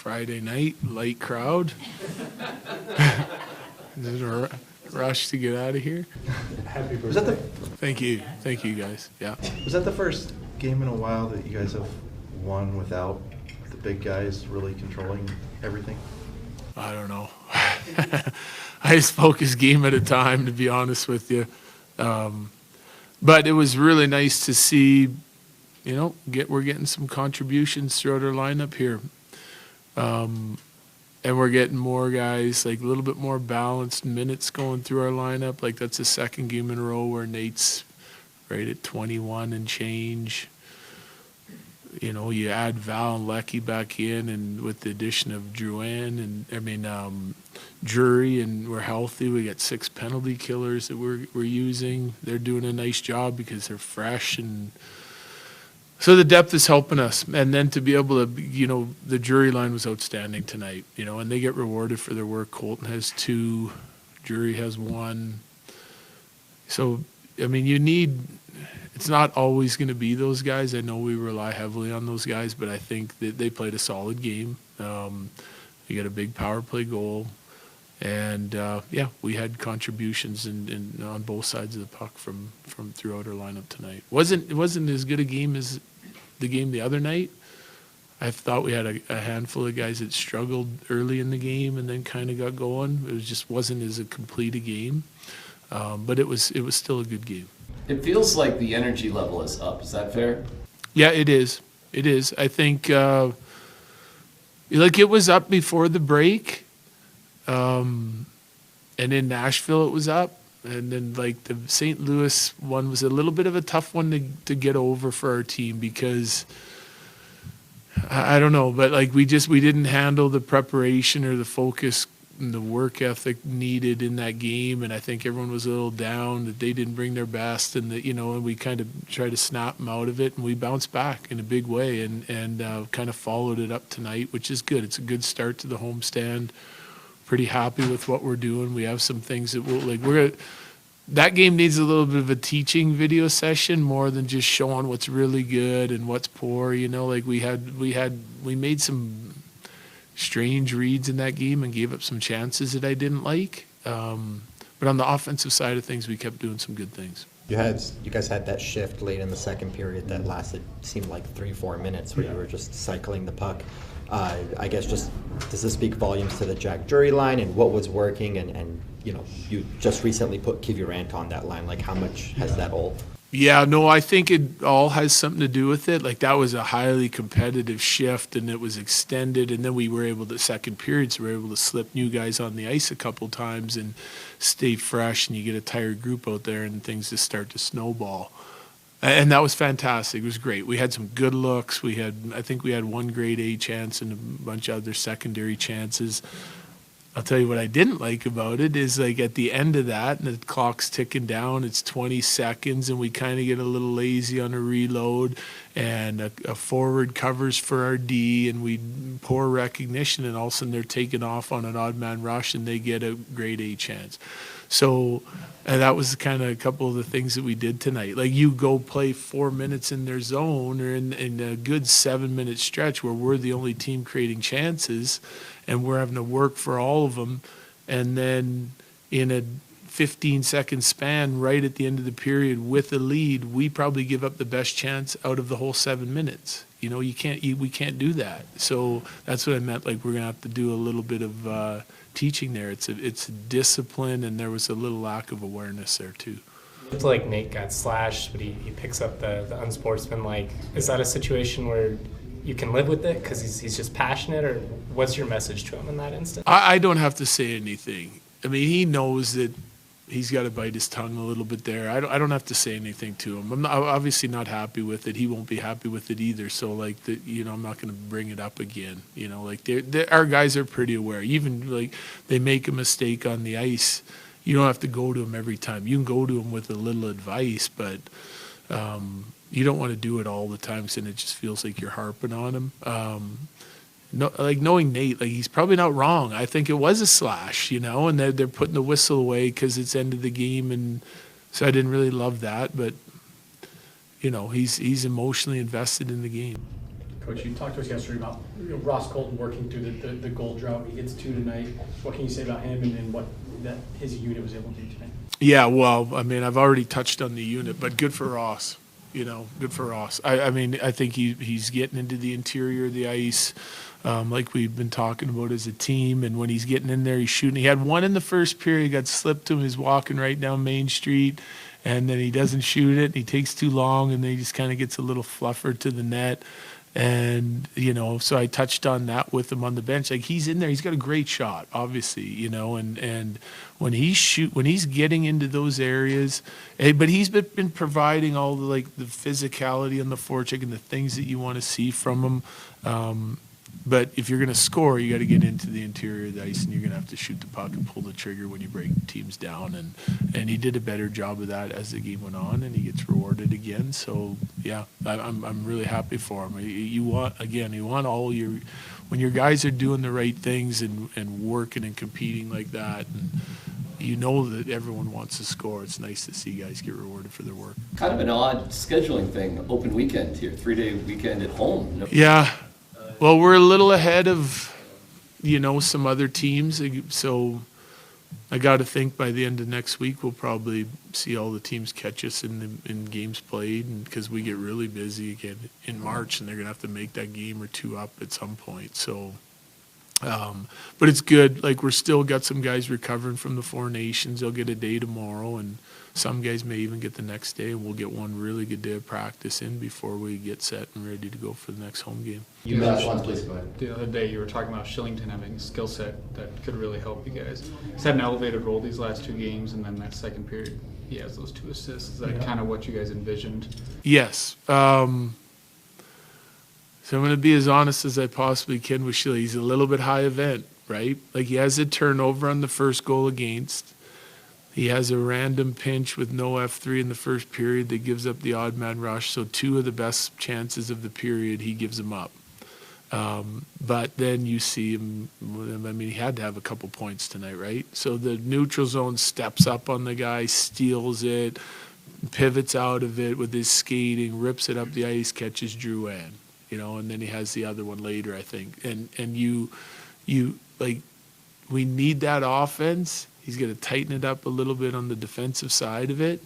Friday night, light crowd. Is it a rush to get out of here? Happy birthday. Thank you guys. Yeah. Was that the first game in a while that you guys have won without the big guys really controlling everything? I don't know. I just focus game at a time, to be honest with you. But it was really nice to see, we're getting some contributions throughout our lineup here. And we're getting more guys, like a little bit more balanced minutes going through our lineup. Like that's the second game in a row where Nate's right at 21 and change. You add Val and Lecky back in, and with the addition of Druin and Drury, and we're healthy. We got 6 penalty killers that we're using. They're doing a nice job because they're fresh, and so the depth is helping us. And then to be able to, the Drury line was outstanding tonight. And they get rewarded for their work. Colton has 2, Drury has 1. So it's not always going to be those guys. I know we rely heavily on those guys, but I think that they played a solid game. They got a big power play goal. And, we had contributions in on both sides of the puck from throughout our lineup tonight. It wasn't as good a game as the game the other night. I thought we had a handful of guys that struggled early in the game and then kind of got going. It just wasn't as complete a game. But it was still a good game. It feels like the energy level is up. Is that fair? Yeah, it is. It is. I think it was up before the break, and in Nashville it was up, and then like the St. Louis one was a little bit of a tough one to get over for our team because I don't know, but like we didn't handle the preparation or the focus and the work ethic needed in that game, and I think everyone was a little down that they didn't bring their best, and that and we kind of tried to snap them out of it, and we bounced back in a big way, and kind of followed it up tonight, which is good. It's a good start to the homestand. Pretty happy with what we're doing. We have some things that that game needs a little bit of a teaching video session more than just showing what's really good and what's poor. Like we made some strange reads in that game and gave up some chances that I didn't like. But on the offensive side of things, we kept doing some good things. You guys had that shift late in the second period that lasted, seemed like 3-4 minutes, where you were just cycling the puck. I guess does this speak volumes to the Jack Drury line and what was working? And you just recently put Kivirant on that line. Like, how much has that all? Yeah, no, I think it all has something to do with it. Like, that was a highly competitive shift, and it was extended, and then we were able to, second periods, we were able to slip new guys on the ice a couple times and stay fresh, and you get a tired group out there, and things just start to snowball. And that was fantastic. It was great. We had some good looks. I think we had 1 grade A chance and a bunch of other secondary chances. I'll tell you what I didn't like about it is, like, at the end of that, and the clock's ticking down, it's 20 seconds, and we kind of get a little lazy on a reload, and a forward covers for our D, and we poor recognition, and all of a sudden they're taking off on an odd man rush, and they get a grade A chance. So, and that was kind of a couple of the things that we did tonight. Like, you go play 4 minutes in their zone, or in a good 7-minute stretch where we're the only team creating chances, and we're having to work for all of them. And then in a 15-second span, right at the end of the period with a lead, we probably give up the best chance out of the whole 7 minutes. We can't do that. So that's what I meant. Like, we're going to have to do a little bit of teaching there. It's a discipline, and there was a little lack of awareness there too. It looked like Nate got slashed, but he picks up the unsportsmanlike. Is that a situation where you can live with it because he's just passionate, or what's your message to him in that instance? I don't have to say anything. I mean, he knows that he's got to bite his tongue a little bit there. I don't have to say anything to him. I'm obviously not happy with it. He won't be happy with it either. So, like, I'm not going to bring it up again. Like, our guys are pretty aware. Even, like, they make a mistake on the ice, you don't have to go to him every time. You can go to him with a little advice, but you don't want to do it all the time, because then it just feels like you're harping on him. Knowing Nate, like, he's probably not wrong. I think it was a slash, and they're putting the whistle away because it's end of the game, and so I didn't really love that. But he's emotionally invested in the game. Coach, you talked to us yesterday about Ross Colton working through the goal drought. He gets 2 tonight. What can you say about him and what that his unit was able to do tonight? Yeah, well, I mean, I've already touched on the unit, but good for Ross. Good for Ross. I mean, I think he's getting into the interior of the ice, like we've been talking about as a team. And when he's getting in there, he's shooting. He had one in the first period, got slipped to him. He's walking right down Main Street, and then he doesn't shoot it. He takes too long, and then he just kind of gets a little fluffer to the net. And, so I touched on that with him on the bench. Like, he's in there. He's got a great shot, obviously, and when he's getting into those areas, but he's been providing all the physicality on the forecheck and the things that you want to see from him. But if you're going to score, you got to get into the interior of the ice, and you're going to have to shoot the puck and pull the trigger when you break teams down. And he did a better job of that as the game went on, and he gets rewarded again. So yeah, I'm really happy for him. You want all your, when your guys are doing the right things and working and competing like that, and that everyone wants to score. It's nice to see guys get rewarded for their work. Kind of an odd scheduling thing, open weekend here, 3-day weekend at home. No- Yeah. Well, we're a little ahead of, some other teams. So I got to think by the end of next week, we'll probably see all the teams catch us in games played, and because we get really busy again in March, and they're going to have to make that game or two up at some point. So, but it's good. Like, we're still got some guys recovering from the Four Nations. They'll get a day tomorrow, and some guys may even get the next day, and we'll get one really good day of practice in before we get set and ready to go for the next home game. You last one, mentioned please go ahead. The other day you were talking about Shillington having a skill set that could really help you guys. He's had an elevated role these last 2 games, and then that second period he has those 2 assists. Is that kind of what you guys envisioned? Yes. So I'm going to be as honest as I possibly can with Shilly. He's a little bit high event, right? Like, he has a turnover on the first goal against. He has a random pinch with no F3 in the first period that gives up the odd man rush. So 2 of the best chances of the period, he gives them up. But then you see him, I mean, he had to have a couple points tonight, right? So the neutral zone steps up on the guy, steals it, pivots out of it with his skating, rips it up the ice, catches Drouin, and then he has the other one later, I think. And you we need that offense. He's going to tighten it up a little bit on the defensive side of it,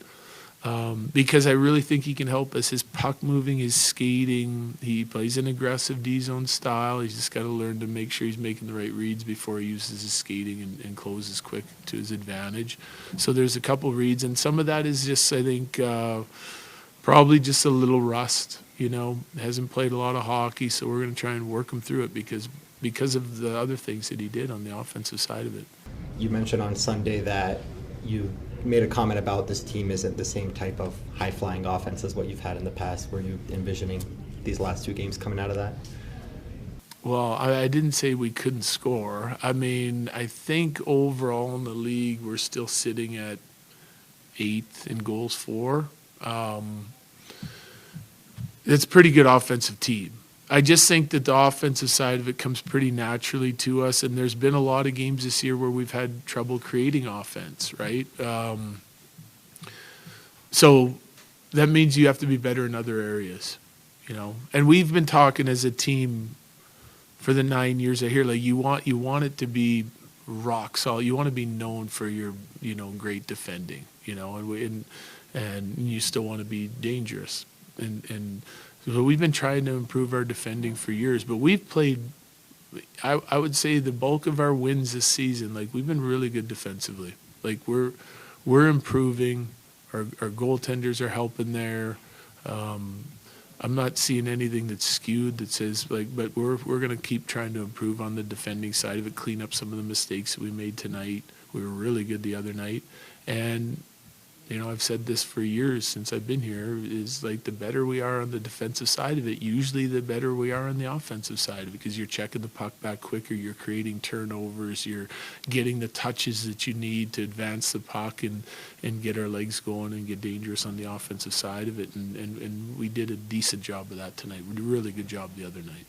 because I really think he can help us. His puck moving, his skating, he plays an aggressive D-zone style. He's just got to learn to make sure he's making the right reads before he uses his skating and closes quick to his advantage. So there's a couple reads, and some of that is just, I think, probably just a little rust. Hasn't played a lot of hockey, so we're going to try and work him through it because of the other things that he did on the offensive side of it. You mentioned on Sunday that you made a comment about this team isn't the same type of high-flying offense as what you've had in the past. Were you envisioning these last 2 games coming out of that? Well, I didn't say we couldn't score. I mean, I think overall in the league, we're still sitting at 8th in goals for. It's a pretty good offensive team. I just think that the offensive side of it comes pretty naturally to us, and there's been a lot of games this year where we've had trouble creating offense, right? So that means you have to be better in other areas, And we've been talking as a team for the 9 years I hear, like, you want it to be rock solid. You want to be known for your, great defending, and you still want to be dangerous, and so we've been trying to improve our defending for years, but we've played, I would say the bulk of our wins this season, like, we've been really good defensively. Like, we're improving. Our goaltenders are helping there. I'm not seeing anything that's skewed that says, but we're going to keep trying to improve on the defending side of it, clean up some of the mistakes that we made tonight. We were really good the other night. And I've said this for years since I've been here, is like, the better we are on the defensive side of it, usually the better we are on the offensive side of it, because you're checking the puck back quicker, you're creating turnovers, you're getting the touches that you need to advance the puck and get our legs going and get dangerous on the offensive side of it. And we did a decent job of that tonight. We did a really good job the other night.